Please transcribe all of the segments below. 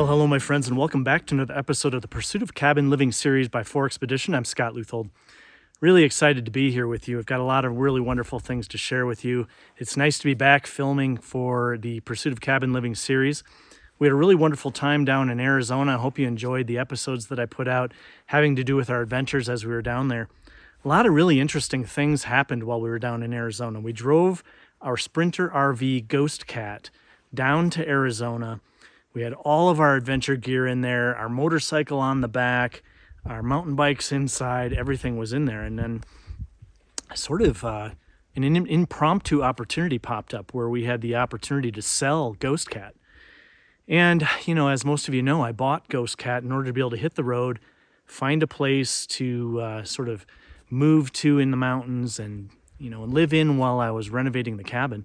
Well, hello, my friends, and welcome back to another episode of the Pursuit of Cabin Living series by 4Expedition. I'm Scott Leuthold. Really excited to be here with you. I've got a lot of really wonderful things to share with you. It's nice to be back filming for the Pursuit of Cabin Living series. We had a really wonderful time down in Arizona. I hope you enjoyed the episodes that I put out having to do with our adventures as we were down there. A lot of really interesting things happened while we were down in Arizona. We drove our Sprinter RV Ghost Cat down to Arizona. We had all of our adventure gear in there, our motorcycle on the back, our mountain bikes inside, everything was in there. And then sort of an impromptu opportunity popped up where we had the opportunity to sell Ghost Cat. And, you know, as most of you know, I bought Ghost Cat in order to be able to hit the road, find a place to sort of move to in the mountains and, you know, live in while I was renovating the cabin.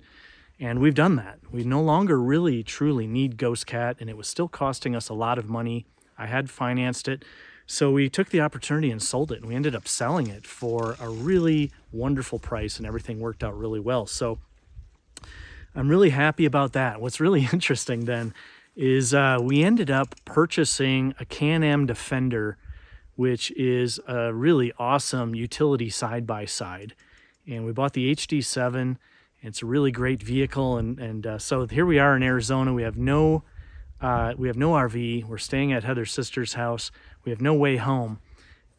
And we've done that. We no longer really truly need Ghost Cat, and it was still costing us a lot of money. I had financed it. So we took the opportunity and sold it. And we ended up selling it for a really wonderful price, and everything worked out really well. So I'm really happy about that. What's really interesting then is we ended up purchasing a CANAM Defender, which is a really awesome utility side-by-side. And we bought the HD7. It's a really great vehicle, and so here we are in Arizona. We have no RV. We're staying at Heather's sister's house. We have no way home,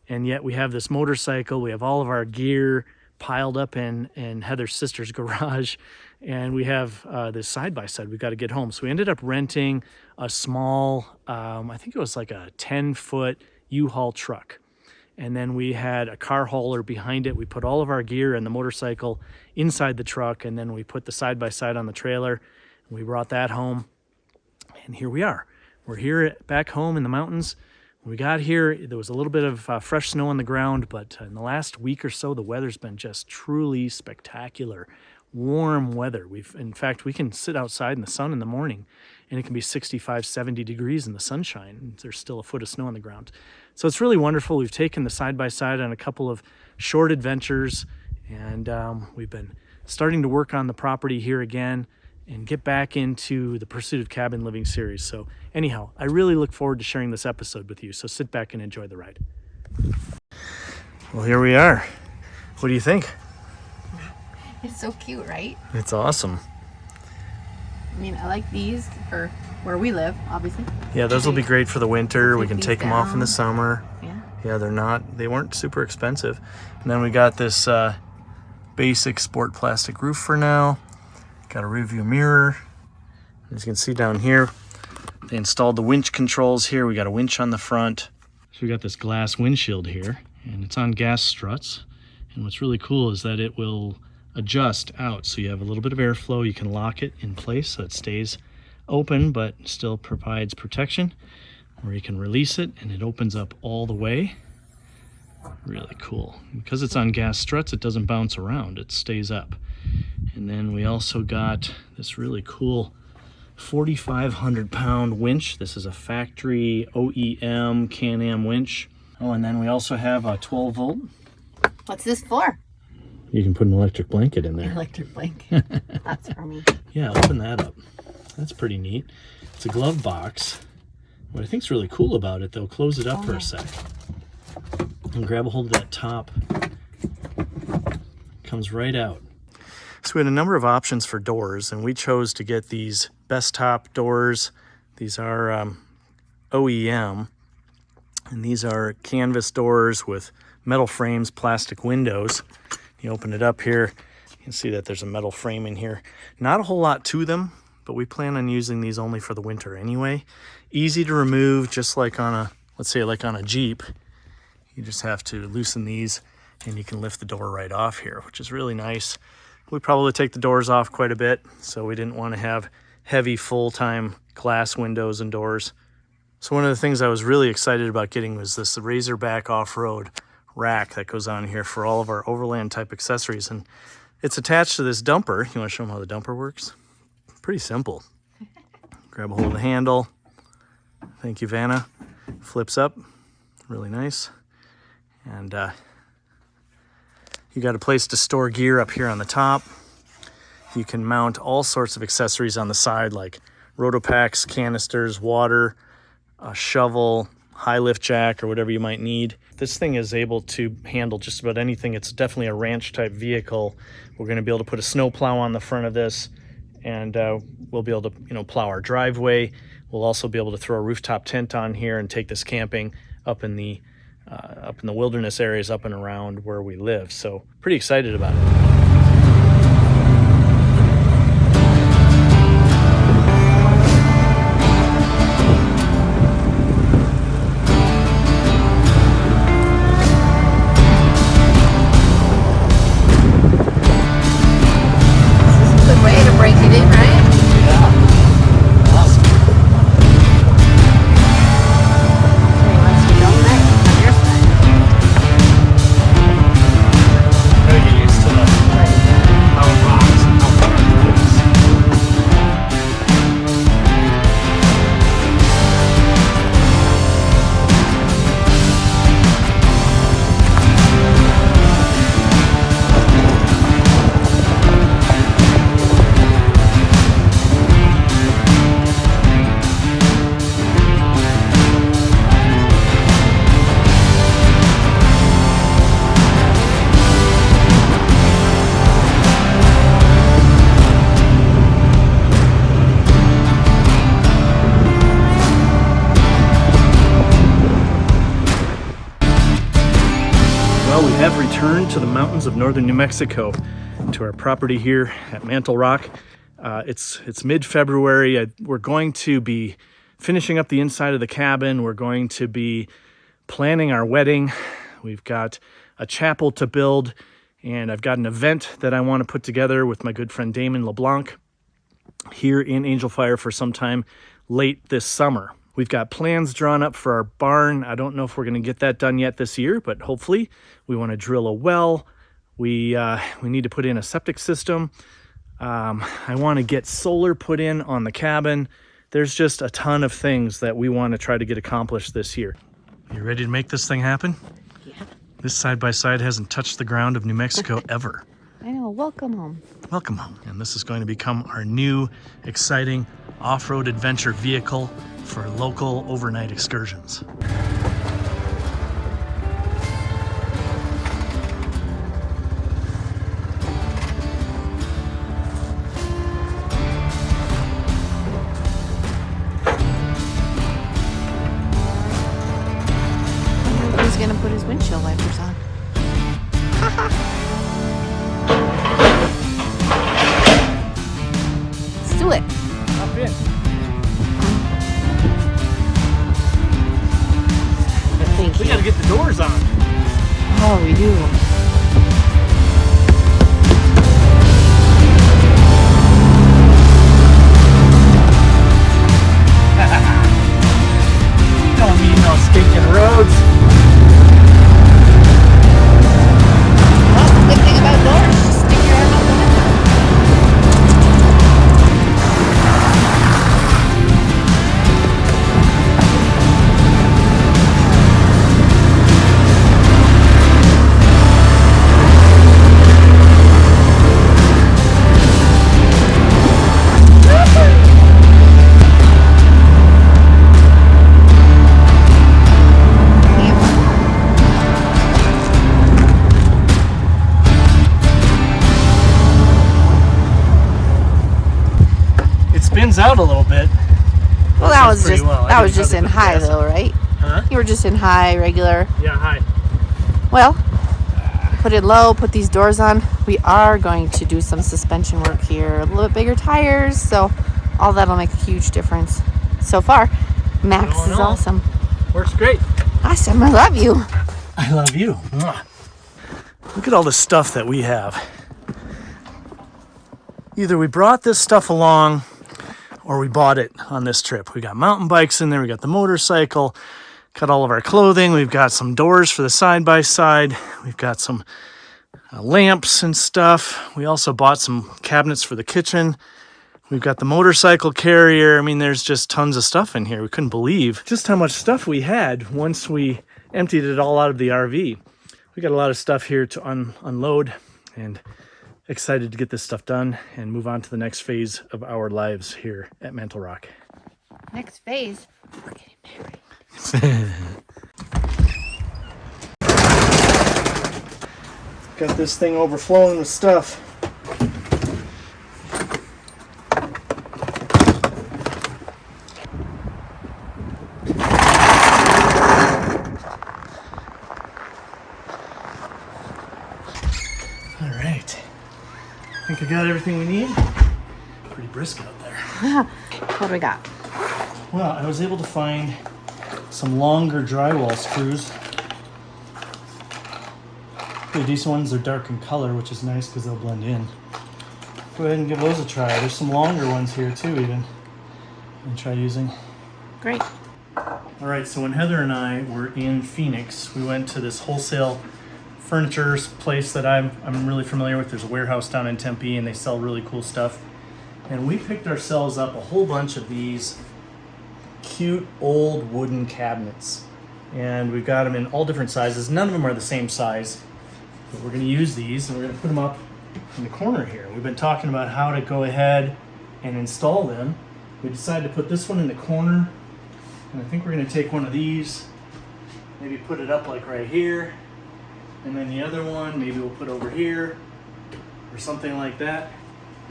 and yet we have this motorcycle. We have all of our gear piled up in Heather's sister's garage, and we have this side-by-side. We've got to get home. So we ended up renting a small, I think it was like a 10-foot U-Haul truck. And then we had a car hauler behind it. We put all of our gear and the motorcycle inside the truck, and then we put the side-by-side on the trailer. And we brought that home, and here we are. We're here back home in the mountains. When we got here, there was a little bit of fresh snow on the ground, but in the last week or so, the weather's been just truly spectacular. Warm weather. In fact, we can sit outside in the sun in the morning, and it can be 65, 70 degrees in the sunshine, and there's still a foot of snow on the ground. So it's really wonderful. We've taken the side-by-side on a couple of short adventures, and we've been starting to work on the property here again and get back into the Pursuit of Cabin Living series. So anyhow, I really look forward to sharing this episode with you, so sit back and enjoy the ride. Well, here we are. What do you think? It's so cute, right? It's awesome. I mean, I like these for where we live, obviously. Yeah, those will be great for the winter. We can take them off in the summer. Yeah. Yeah, they weren't super expensive. And then we got this basic sport plastic roof for now. Got a rear view mirror. As you can see down here, they installed the winch controls here. We got a winch on the front. So we got this glass windshield here, and it's on gas struts. And what's really cool is that it will adjust out. So you have a little bit of airflow. You can lock it in place so it stays open but still provides protection, or you can release it and it opens up all the way. Really cool. Because it's on gas struts, it doesn't bounce around, it stays up. And then we also got this really cool 4,500 pound winch. This is a factory OEM Can-Am winch. Oh, and then we also have a 12 volt. What's this for? You can put an electric blanket in there. Electric blanket. That's for me. Yeah, open that up. That's pretty neat. It's a glove box. What I think is really cool about it, though, close it up for a sec. And grab a hold of that top. Comes right out. So we had a number of options for doors, and we chose to get these Best Top doors. These are OEM, and these are canvas doors with metal frames, plastic windows. You open it up here, you can see that there's a metal frame in here. Not a whole lot to them, but we plan on using these only for the winter anyway. Easy to remove, just like on a, let's say like on a Jeep. You just have to loosen these and you can lift the door right off here, which is really nice. We probably take the doors off quite a bit, so we didn't want to have heavy full-time glass windows and doors. So one of the things I was really excited about getting was this Razorback off-road rack that goes on here for all of our overland type accessories, and it's attached to this dumper. You want to show them how the dumper works? Pretty simple. Grab a hold of the handle. Thank you, Vanna. Flips up, really nice. And you got a place to store gear up here on the top. You can mount all sorts of accessories on the side, like Rotopacks, canisters, water, a shovel, high lift jack, or whatever you might need. This thing is able to handle just about anything. It's definitely a ranch type vehicle. We're going to be able to put a snow plow on the front of this, and we'll be able to, plow our driveway. We'll also be able to throw a rooftop tent on here and take this camping up in the wilderness areas up and around where we live. So pretty excited about it. We have returned to the mountains of northern New Mexico, to our property here at Mantle Rock. It's mid-February. We're going to be finishing up the inside of the cabin. We're going to be planning our wedding. We've got a chapel to build, and I've got an event that I want to put together with my good friend Damon LeBlanc here in Angel Fire for some time late this summer. We've got plans drawn up for our barn. I don't know if we're going to get that done yet this year, but hopefully. We want to drill a well. We need to put in a septic system. I want to get solar put in on the cabin. There's just a ton of things that we want to try to get accomplished this year. You ready to make this thing happen? Yeah. This side-by-side hasn't touched the ground of New Mexico ever. I know. Welcome home. Welcome home. And this is going to become our new, exciting off-road adventure vehicle for local overnight excursions. He's gonna put his windshield wipers on. Let's do it. Hop in. Thank you. We gotta get the doors on. Oh, we do. Don't need no stinking roads. Well, the good thing about doors, just stick your arm out the window. Spins out a little bit. Well, that was just well. that was just in high though, right? Huh? You were just in high, regular. Yeah, hi. Well, put it low, put these doors on. We are going to do some suspension work here. A little bit bigger tires, so all that'll make a huge difference. So far, Max is awesome. Works great. Awesome, I love you. I love you. Mwah. Look at all the stuff that we have. Either we brought this stuff along or we bought it on this trip. We got mountain bikes in there, we got the motorcycle, got all of our clothing, we've got some doors for the side-by-side, we've got some lamps and stuff. We also bought some cabinets for the kitchen. We've got the motorcycle carrier. I mean, there's just tons of stuff in here. We couldn't believe just how much stuff we had once we emptied it all out of the RV. We got a lot of stuff here to unload, and excited to get this stuff done and move on to the next phase of our lives here at Mantle Rock. Next phase, we're getting married. Got this thing overflowing with stuff. All right. I think I got everything we need. Pretty brisk out there. What do we got? Well, I was able to find some longer drywall screws. Pretty decent ones. They're dark in color, which is nice because they'll blend in. Go ahead and give those a try. There's some longer ones here too, even. And try using. Great. All right, so when Heather and I were in Phoenix, we went to this wholesale furniture place that I'm really familiar with. There's a warehouse down in Tempe, and they sell really cool stuff. And we picked ourselves up a whole bunch of these cute old wooden cabinets. And we've got them in all different sizes. None of them are the same size. But we're going to use these, and we're going to put them up in the corner here. We've been talking about how to go ahead and install them. We decided to put this one in the corner. And I think we're going to take one of these, maybe put it up like right here. And then the other one, maybe we'll put over here or something like that.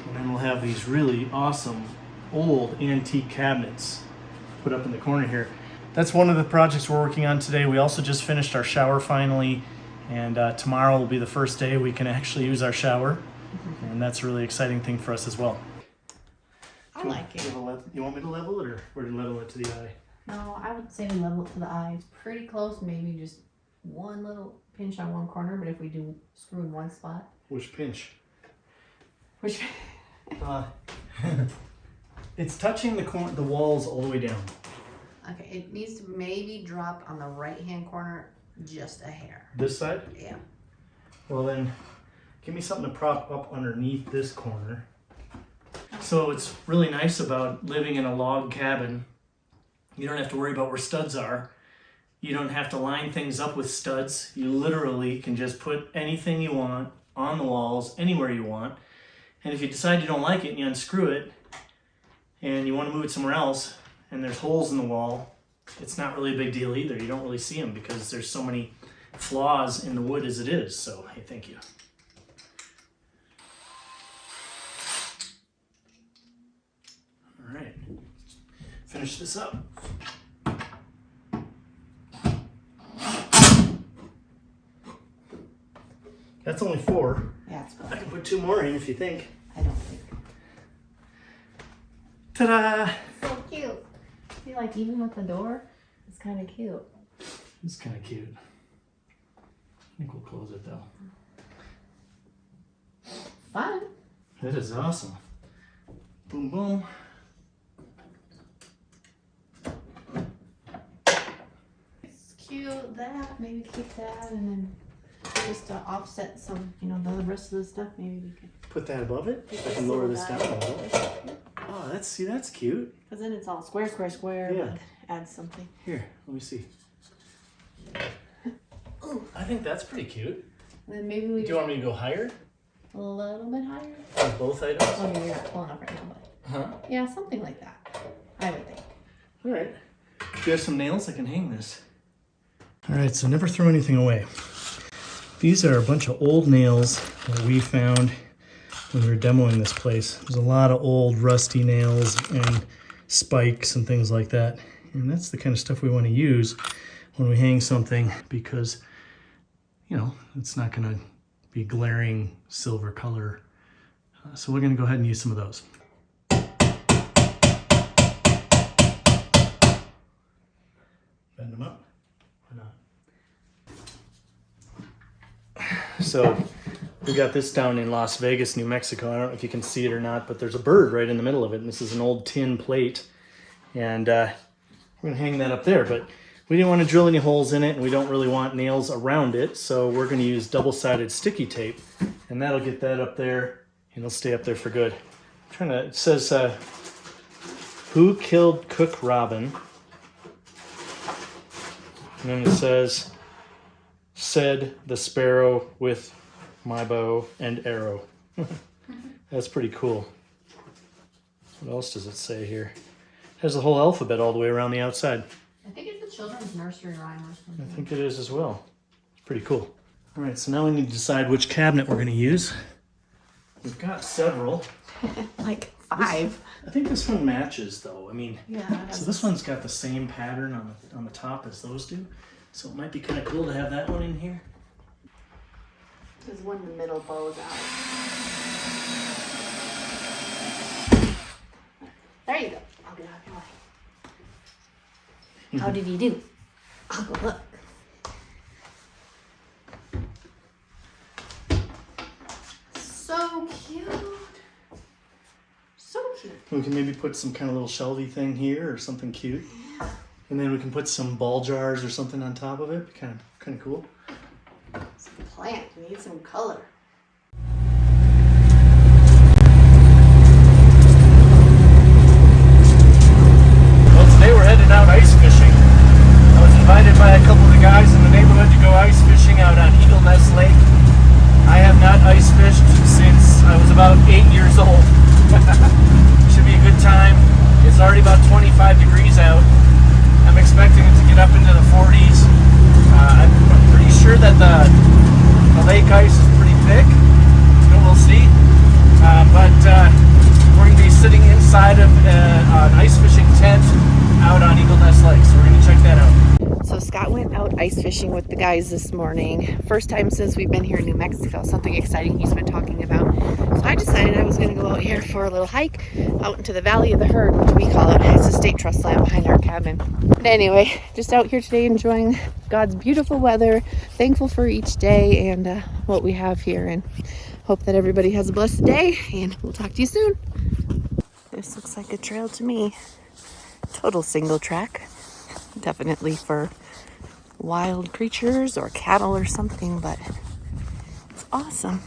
And then we'll have these really awesome old antique cabinets put up in the corner here. That's one of the projects we're working on today. We also just finished our shower finally, and tomorrow will be the first day we can actually use our shower. And that's a really exciting thing for us as well. I like it. You want me to level it, or to level it to the eye? No, I would say we level it to the eye. It's pretty close, maybe just one little pinch on one corner, but if we do screw in one spot. Which pinch? Which? It's touching the walls all the way down. Okay, it needs to maybe drop on the right-hand corner just a hair. This side? Yeah. Well then, give me something to prop up underneath this corner. So what's really nice about living in a log cabin, you don't have to worry about where studs are. You don't have to line things up with studs. You literally can just put anything you want on the walls, anywhere you want. And if you decide you don't like it and you unscrew it, and you want to move it somewhere else, and there's holes in the wall, it's not really a big deal either. You don't really see them because there's so many flaws in the wood as it is. So, hey, thank you. All right, finish this up. That's only 4. Yeah, it's good. I can put 2 more in if you think. I don't think. Ta-da! So cute. I feel like even with the door, it's kind of cute. It's kind of cute. I think we'll close it though. Fun. That is awesome. Boom, boom. It's cute. That maybe keep that, and then just to offset some, the rest of the stuff. Maybe we could Put that above it. I can lower this down a little. Oh, that's cute. Because then it's all square, square, square. Yeah. But add something. Here, let me see. Ooh, I think that's pretty cute. And then maybe we Do you want me to go higher? a little bit higher. On both items? Oh, you're not pulling up right now, but Huh? yeah, something like that. I would think. All right. Do you have some nails? I can hang this. All right, so never throw anything away. These are a bunch of old nails that we found when we were demoing this place. There's a lot of old rusty nails and spikes and things like that. And that's the kind of stuff we want to use when we hang something because, it's not going to be glaring silver color. So we're going to go ahead and use some of those. Bend them up. Why not? So we got this down in Las Vegas, New Mexico. I don't know if you can see it or not, but there's a bird right in the middle of it. And this is an old tin plate. And we're going to hang that up there. But we didn't want to drill any holes in it, and we don't really want nails around it. So we're going to use double-sided sticky tape. And that'll get that up there, and it'll stay up there for good. It says, who killed Cook Robin? And then it says, said the sparrow with my bow and arrow. That's pretty cool. What else does it say here? Has the whole alphabet all the way around the outside. I think it's a children's nursery rhyme or something. I think it is as well. Pretty cool. All right, so now we need to decide which cabinet we're going to use. We've got several. Like 5. I think this one matches though. I mean, Yeah. so this one's got the same pattern on the top as those do. So it might be kind of cool to have that one in here. There's one in the middle bows out. There you go. I'll get out of your way. How did he do? I'll go look. So cute. So cute. We can maybe put some kind of little shelvy thing here or something cute. Yeah. And then we can put some ball jars or something on top of it. Kind of cool. Some plant. We need some color. Well, today we're heading out ice fishing. I was invited by a couple of the guys in the neighborhood to go ice fishing out on Eagle Nest Lake. I have not ice fished since I was about 8 years old. Should be a good time. It's already about 25 degrees out. I'm expecting it to get up into the 40s. I'm pretty sure that the lake ice is pretty thick. We'll see. But we're going to be sitting inside of an ice fishing tent out on Eagle Nest Lake. So we're going to check that out. So Scott went out ice fishing with the guys this morning. First time since we've been here in New Mexico. Something exciting he's been talking about. So I decided I was going to go out here for a little hike out into the Valley of the Herd, which we call it. It's a state trust land behind our cabin. But anyway, just out here today enjoying God's beautiful weather. Thankful for each day and what we have here. And hope that everybody has a blessed day. And we'll talk to you soon. This looks like a trail to me. Total single track. Definitely for wild creatures or cattle or something, but it's awesome.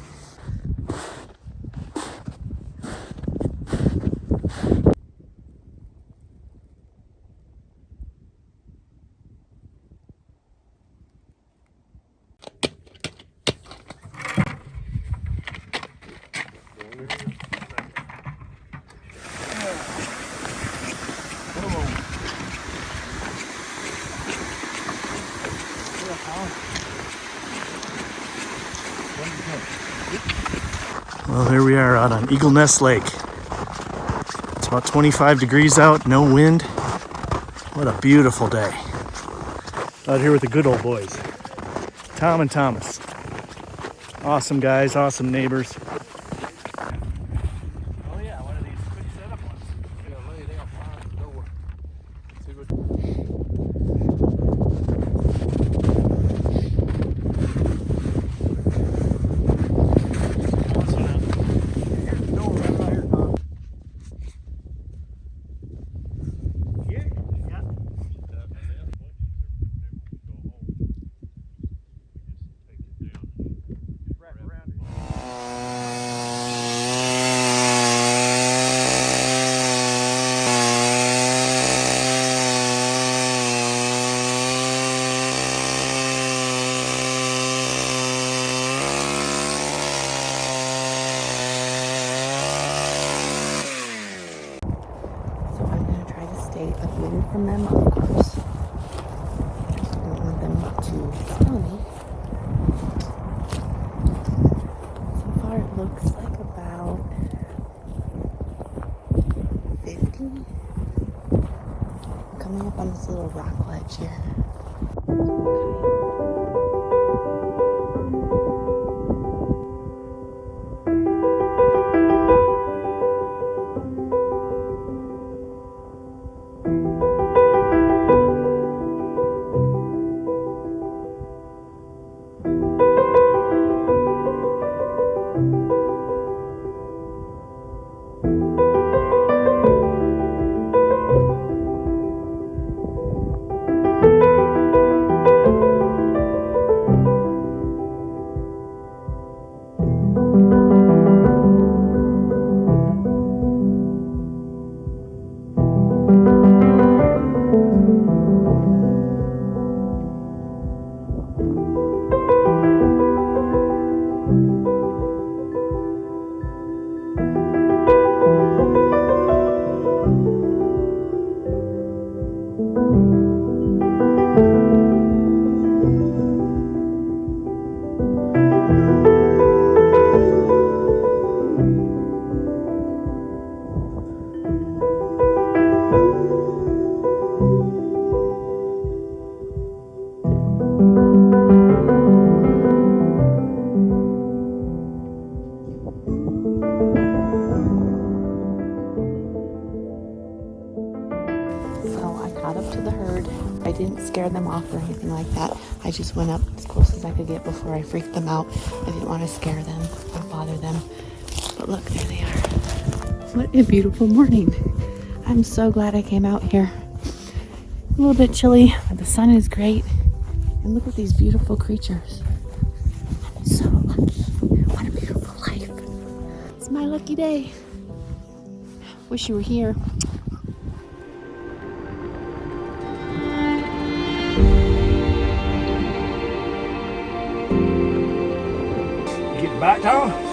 Well, here we are out on Eagle Nest Lake. It's about 25 degrees out, no wind. What a beautiful day. Out here with the good old boys, Tom and Thomas. Awesome guys, awesome neighbors. Oh yeah, one of these quick setup ones. Yeah, lay down behind the door. See what... Upwind from them, of course. Just don't want them to smell me. So far it looks like about 50. I'm coming up on this little rock ledge here. Okay. didn't scare them off or anything like that. I just went up as close as I could get before I freaked them out. I didn't want to scare them or bother them. But look, there they are. What a beautiful morning. I'm so glad I came out here. A little bit chilly, but the sun is great. And look at these beautiful creatures. I'm so lucky. What a beautiful life. It's my lucky day. Wish you were here. Get back, Tom.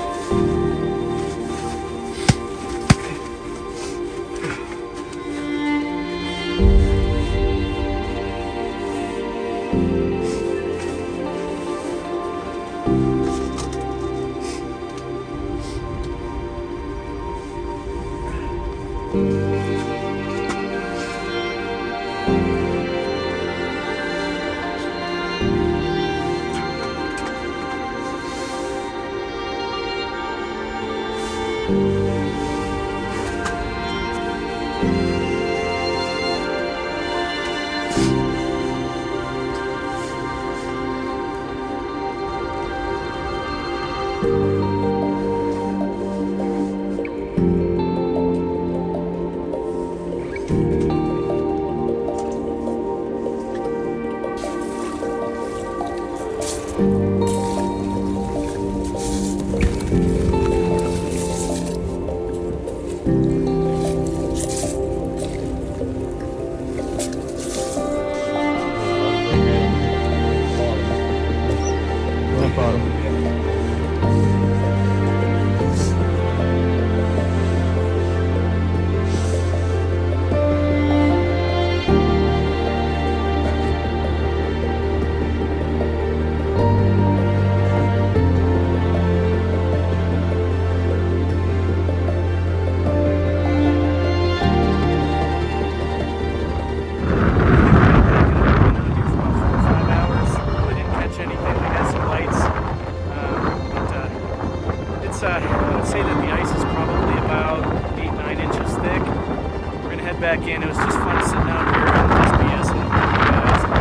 Back in. It was just fun sitting out here and just BSing with you guys and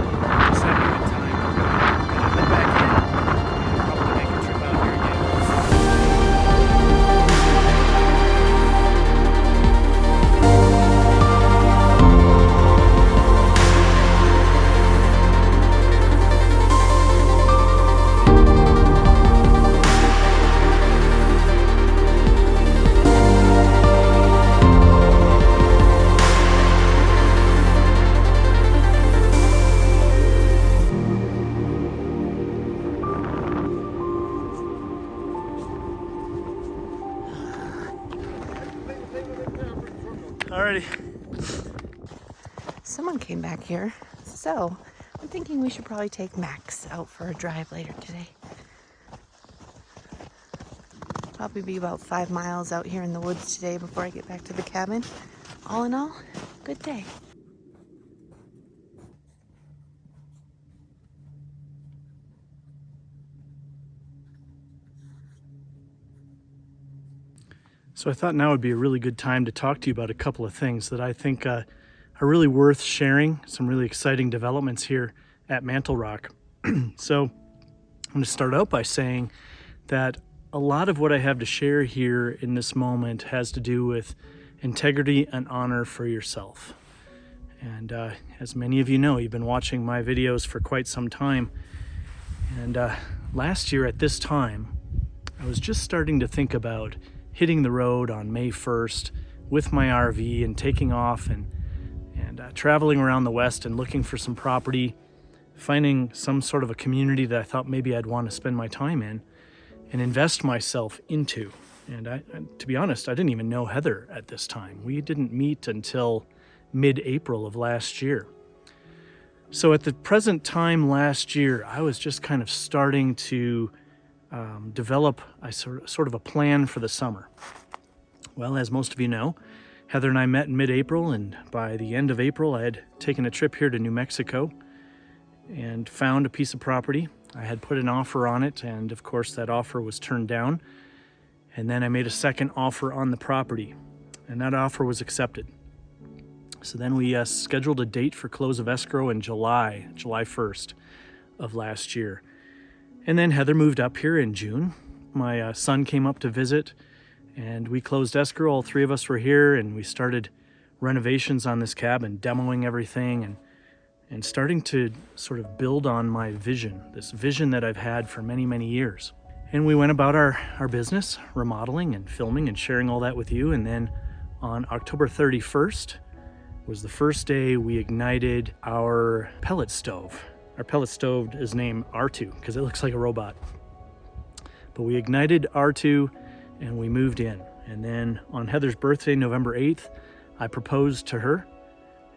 just having a good time. And I'll head back in. Probably make a trip out here again. Alrighty. Someone came back here, so I'm thinking we should probably take Max out for a drive later today. Probably be about 5 miles out here in the woods today before I get back to the cabin. All in all, good day. So I thought now would be a really good time to talk to you about a couple of things that I think are really worth sharing, some really exciting developments here at Mantle Rock. So I'm going to start out by saying that a lot of what I have to share here in this moment has to do with integrity and honor for yourself. And as many of you know, you've been watching my videos for quite some time. And last year at this time, I was just starting to think about hitting the road on May 1st with my RV and taking off and traveling around the West and looking for some property, finding some sort of a community that I thought maybe I'd want to spend my time in and invest myself into. And to be honest, I didn't even know Heather at this time. We didn't meet until mid-April of last year. So at the present time last year, I was just kind of starting to develop a sort of a plan for the summer. Well, as most of you know, Heather and I met in mid-April, and by the end of April, I had taken a trip here to New Mexico and found a piece of property. I had put an offer on it, and of course that offer was turned down. And then I made a second offer on the property, and that offer was accepted. So then we scheduled a date for close of escrow in July 1st of last year. And then Heather moved up here in June. My son came up to visit, and we closed escrow. All three of us were here, and we started renovations on this cabin, demoing everything, and starting to sort of build on my vision, this vision that I've had for many, many years. And we went about our business, remodeling and filming and sharing all that with you. And then on October 31st was the first day we ignited our pellet stove. Our pellet stove is named R2 because it looks like a robot. But we ignited R2 and we moved in. And then on Heather's birthday, November 8th, I proposed to her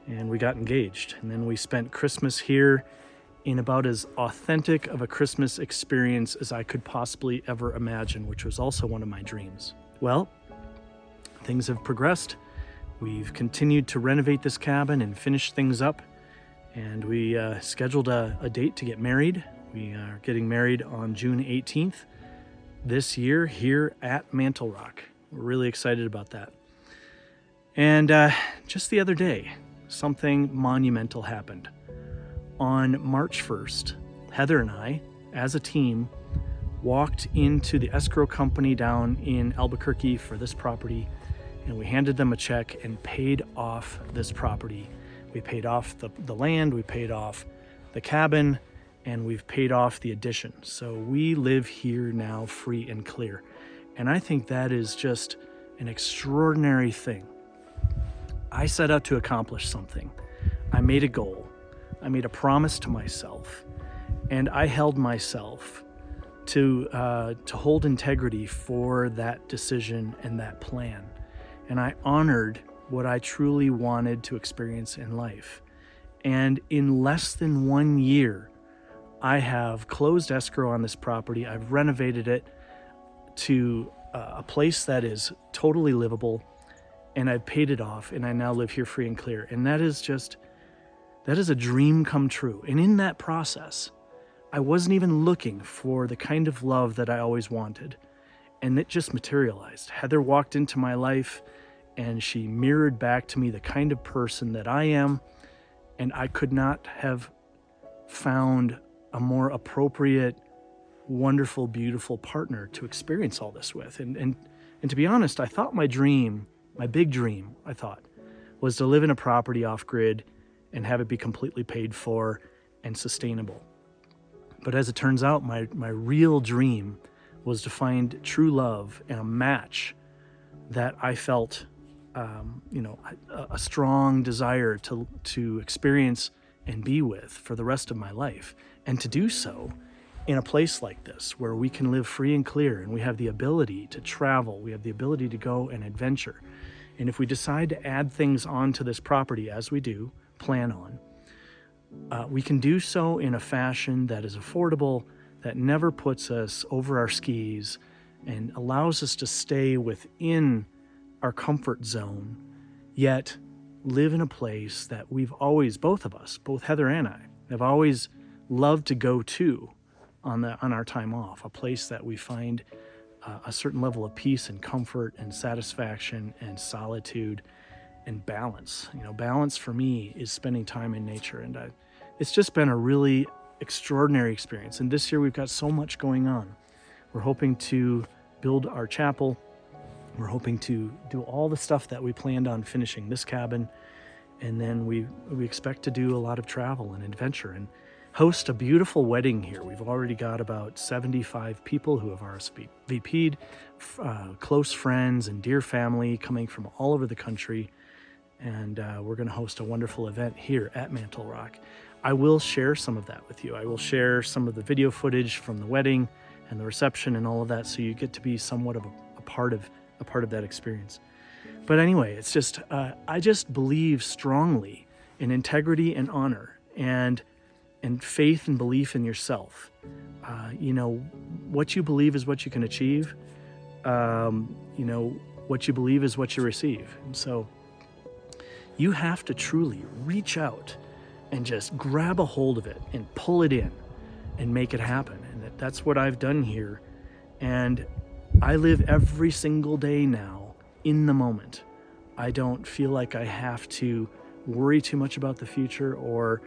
and we got engaged. And then we spent Christmas here in about as authentic of a Christmas experience as I could possibly ever imagine, which was also one of my dreams. Well, things have progressed. We've continued to renovate this cabin and finish things up, and we scheduled a date to get married. We are getting married on June 18th this year here at Mantle Rock. We're really excited about that. And just the other day, something monumental happened. On March 1st, Heather and I, as a team, walked into the escrow company down in Albuquerque for this property, and we handed them a check and paid off this property. We paid off the land, we paid off the cabin, and we've paid off the addition. So we live here now free and clear. And I think that is just an extraordinary thing. I set out to accomplish something. I made a goal. I made a promise to myself, and I held myself to hold integrity for that decision and that plan. And I honored what I truly wanted to experience in life. And in less than 1 year, I have closed escrow on this property. I've renovated it to a place that is totally livable, and I've paid it off, and I now live here free and clear. And that is a dream come true. And in that process, I wasn't even looking for the kind of love that I always wanted. And it just materialized. Heather walked into my life and she mirrored back to me the kind of person that I am. And I could not have found a more appropriate, wonderful, beautiful partner to experience all this with. And to be honest, I thought my big dream, was to live in a property off grid and have it be completely paid for and sustainable. But as it turns out, my real dream was to find true love and a match that I felt, a strong desire to experience and be with for the rest of my life. And to do so in a place like this where we can live free and clear and we have the ability to travel, we have the ability to go and adventure. And if we decide to add things onto this property, as we do, plan on, we can do so in a fashion that is affordable, that never puts us over our skis, and allows us to stay within our comfort zone, yet live in a place that we've always, both of us, both Heather and I, have always loved to go to on our time off, a place that we find a certain level of peace and comfort and satisfaction and solitude and balance. Balance for me is spending time in nature, and it's just been a really extraordinary experience. And this year we've got so much going on. We're hoping to build our chapel. We're hoping to do all the stuff that we planned on finishing this cabin, and then we expect to do a lot of travel and adventure and host a beautiful wedding here. We've already got about 75 people who have RSVP'd, close friends and dear family coming from all over the country. And we're going to host a wonderful event here at Mantle Rock. I will share some of that with you. I will share some of the video footage from the wedding and the reception and all of that, so you get to be somewhat of a part of that experience. But anyway, it's just I just believe strongly in integrity and honor and faith and belief in yourself. What you believe is what you can achieve. What you believe is what you receive. And so you have to truly reach out and just grab a hold of it and pull it in and make it happen. And that's what I've done here. And I live every single day now in the moment. I don't feel like I have to worry too much about the future or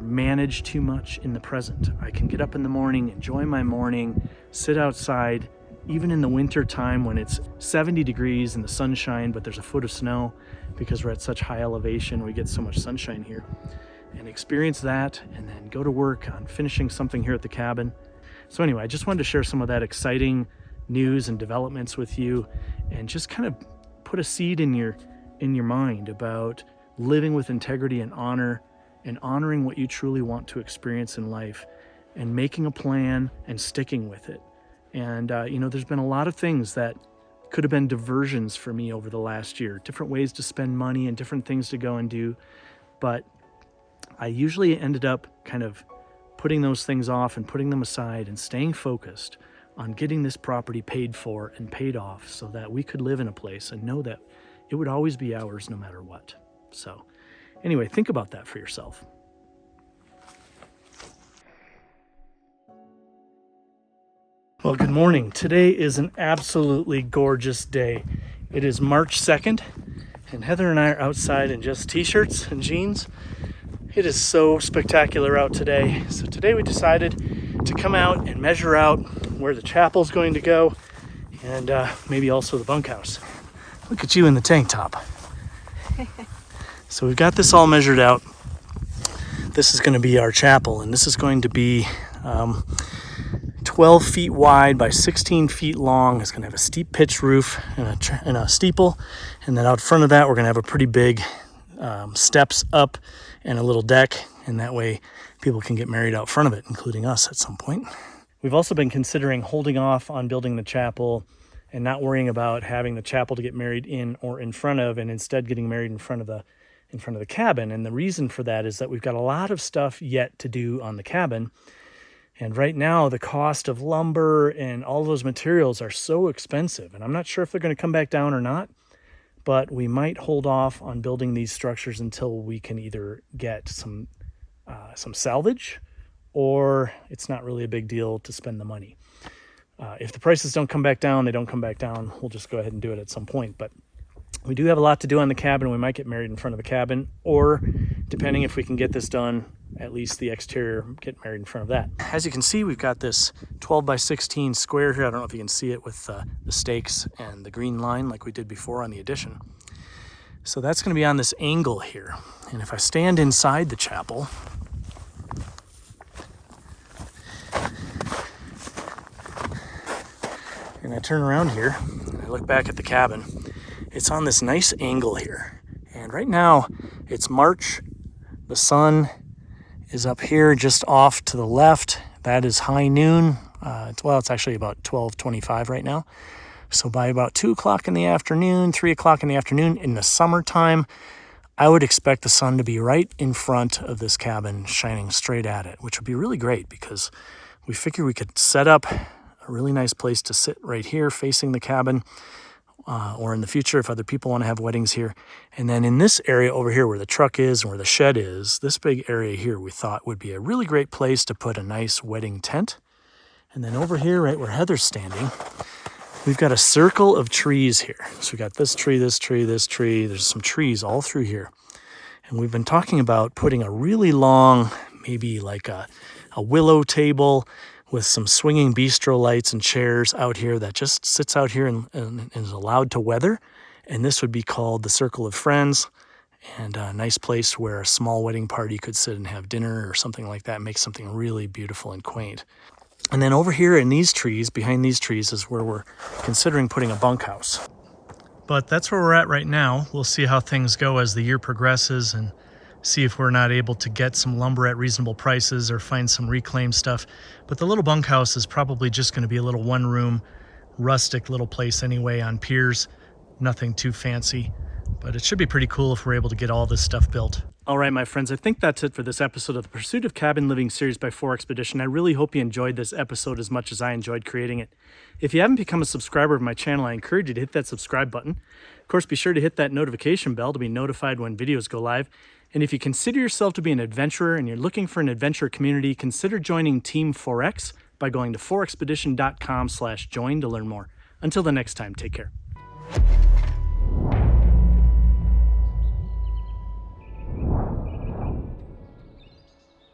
manage too much in the present. I can get up in the morning, enjoy my morning, sit outside, even in the winter time when it's 70 degrees and the sunshine, but there's a foot of snow because we're at such high elevation, we get so much sunshine here, and experience that, and then go to work on finishing something here at the cabin. So anyway, I just wanted to share some of that exciting news and developments with you, and just kind of put a seed in your mind about living with integrity and honor, and honoring what you truly want to experience in life, and making a plan and sticking with it. And there's been a lot of things that could have been diversions for me over the last year, different ways to spend money and different things to go and do, but I usually ended up kind of putting those things off and putting them aside and staying focused on getting this property paid for and paid off so that we could live in a place and know that it would always be ours no matter what. So anyway, think about that for yourself. Well, good morning. Today is an absolutely gorgeous day. It is March 2nd, and Heather and I are outside in just t-shirts and jeans. It is so spectacular out today. So today we decided to come out and measure out where the chapel's going to go, and maybe also the bunkhouse. Look at you in the tank top. So we've got this all measured out. This is going to be our chapel, and this is going to be 12 feet wide by 16 feet long. It's going to have a steep pitch roof and a steeple, and then out front of that we're going to have a pretty big steps up and a little deck, and that way people can get married out front of it, including us at some point. We've also been considering holding off on building the chapel and not worrying about having the chapel to get married in or in front of, and instead getting married in front of the cabin. And the reason for that is that we've got a lot of stuff yet to do on the cabin. And right now, the cost of lumber and all those materials are so expensive. And I'm not sure if they're going to come back down or not, but we might hold off on building these structures until we can either get some salvage, or it's not really a big deal to spend the money. If the prices don't come back down, they don't come back down. We'll just go ahead and do it at some point. But we do have a lot to do on the cabin. We might get married in front of the cabin, or depending if we can get this done, at least the exterior, get married in front of that. As you can see, we've got this 12 by 16 square here. I don't know if you can see it with the stakes and the green line like we did before on the addition. So that's going to be on this angle here. And if I stand inside the chapel, and I turn around here, and I look back at the cabin, it's on this nice angle here. And right now, it's March. The sun is up here just off to the left. That is high noon. It's actually about 12:25 right now. So by about 2 o'clock in the afternoon, 3 o'clock in the afternoon in the summertime, I would expect the sun to be right in front of this cabin, shining straight at it, which would be really great because we figure we could set up a really nice place to sit right here facing the cabin, or in the future if other people want to have weddings here. And then in this area over here where the truck is and where the shed is, this big area here we thought would be a really great place to put a nice wedding tent. And then over here, right where Heather's standing, we've got a circle of trees here. So we got this tree, this tree, this tree. There's some trees all through here. And we've been talking about putting a really long, maybe like a willow table with some swinging bistro lights and chairs out here that just sits out here and is allowed to weather. And this would be called the Circle of Friends, and a nice place where a small wedding party could sit and have dinner or something like that, make something really beautiful and quaint. And then over here in these trees, behind these trees, is where we're considering putting a bunkhouse. But that's where we're at right now. We'll see how things go as the year progresses and see if we're not able to get some lumber at reasonable prices or find some reclaimed stuff. But the little bunkhouse is probably just going to be a little one-room, rustic little place anyway on piers. Nothing too fancy, but it should be pretty cool if we're able to get all this stuff built. All right, my friends, I think that's it for this episode of the Pursuit of Cabin Living series by 4Expedition. I really hope you enjoyed this episode as much as I enjoyed creating it. If you haven't become a subscriber of my channel, I encourage you to hit that subscribe button. Of course, be sure to hit that notification bell to be notified when videos go live. And if you consider yourself to be an adventurer and you're looking for an adventure community, consider joining Team 4X by going to 4expedition.com/join to learn more. Until the next time, take care.